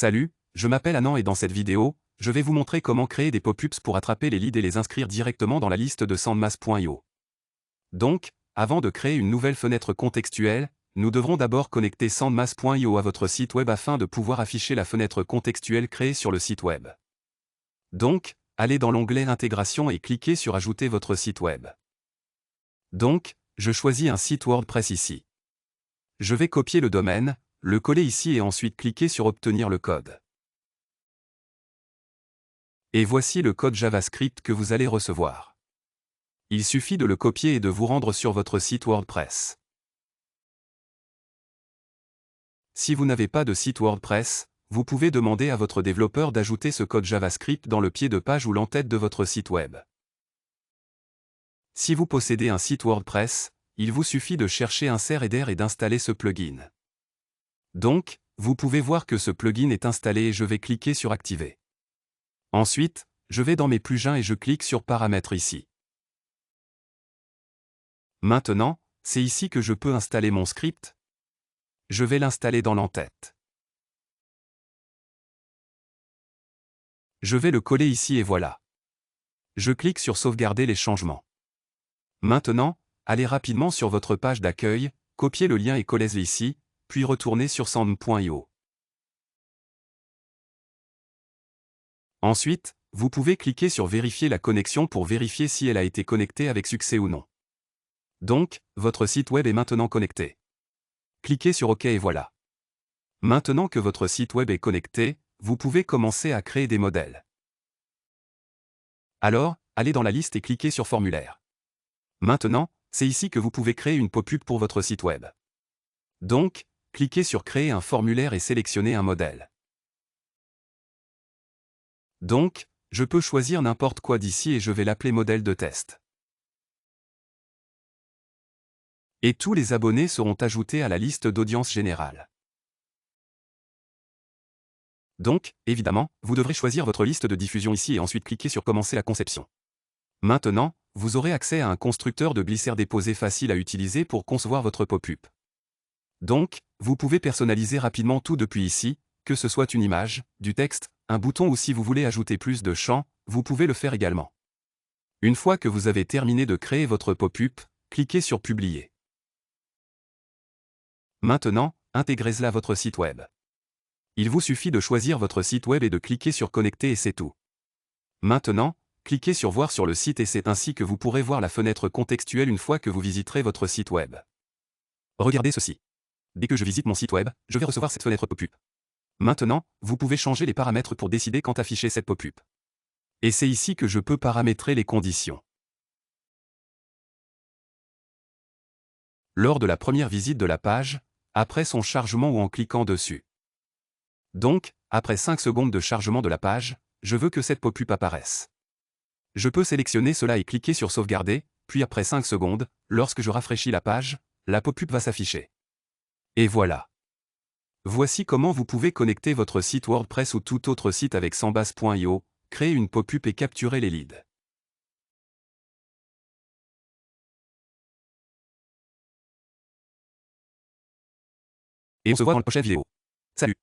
Salut, je m'appelle Anan et dans cette vidéo, je vais vous montrer comment créer des pop-ups pour attraper les leads et les inscrire directement dans la liste de Sandmass.io. Donc, avant de créer une nouvelle fenêtre contextuelle, nous devrons d'abord connecter Sandmass.io à votre site web afin de pouvoir afficher la fenêtre contextuelle créée sur le site web. Donc, allez dans l'onglet Intégration et cliquez sur Ajouter votre site web. Donc, je choisis un site WordPress ici. Je vais copier le domaine, le coller ici et ensuite cliquer sur Obtenir le code. Et voici le code JavaScript que vous allez recevoir. Il suffit de le copier et de vous rendre sur votre site WordPress. Si vous n'avez pas de site WordPress, vous pouvez demander à votre développeur d'ajouter ce code JavaScript dans le pied de page ou l'entête de votre site web. Si vous possédez un site WordPress, il vous suffit de chercher Insert Header et d'installer ce plugin. Donc, vous pouvez voir que ce plugin est installé et je vais cliquer sur Activer. Ensuite, je vais dans mes plugins et je clique sur Paramètres ici. Maintenant, c'est ici que je peux installer mon script. Je vais l'installer dans l'entête. Je vais le coller ici et voilà. Je clique sur Sauvegarder les changements. Maintenant, allez rapidement sur votre page d'accueil, copiez le lien et collez-le ici, puis retournez sur sand.io. Ensuite, vous pouvez cliquer sur Vérifier la connexion pour vérifier si elle a été connectée avec succès ou non. Donc, votre site web est maintenant connecté. Cliquez sur OK et voilà. Maintenant que votre site web est connecté, vous pouvez commencer à créer des modèles. Alors, allez dans la liste et cliquez sur Formulaire. Maintenant, c'est ici que vous pouvez créer une pop-up pour votre site web. Donc, cliquez sur Créer un formulaire et sélectionnez un modèle. Donc, je peux choisir n'importe quoi d'ici et je vais l'appeler modèle de test. Et tous les abonnés seront ajoutés à la liste d'audience générale. Donc, évidemment, vous devrez choisir votre liste de diffusion ici et ensuite cliquer sur Commencer la conception. Maintenant, vous aurez accès à un constructeur de glisseurs déposés facile à utiliser pour concevoir votre pop-up. Donc, vous pouvez personnaliser rapidement tout depuis ici, que ce soit une image, du texte, un bouton ou si vous voulez ajouter plus de champs, vous pouvez le faire également. Une fois que vous avez terminé de créer votre pop-up, cliquez sur Publier. Maintenant, intégrez-la à votre site web. Il vous suffit de choisir votre site web et de cliquer sur Connecter et c'est tout. Maintenant, cliquez sur Voir sur le site et c'est ainsi que vous pourrez voir la fenêtre contextuelle une fois que vous visiterez votre site web. Regardez ceci. Dès que je visite mon site web, je vais recevoir cette fenêtre pop-up. Maintenant, vous pouvez changer les paramètres pour décider quand afficher cette pop-up. Et c'est ici que je peux paramétrer les conditions. Lors de la première visite de la page, après son chargement ou en cliquant dessus. Donc, après 5 secondes de chargement de la page, je veux que cette pop-up apparaisse. Je peux sélectionner cela et cliquer sur Sauvegarder, puis après 5 secondes, lorsque je rafraîchis la page, la pop-up va s'afficher. Et voilà. Voici comment vous pouvez connecter votre site WordPress ou tout autre site avec Sandmass.io, créer une pop-up et capturer les leads. Et on se voit dans la prochaine vidéo. Salut!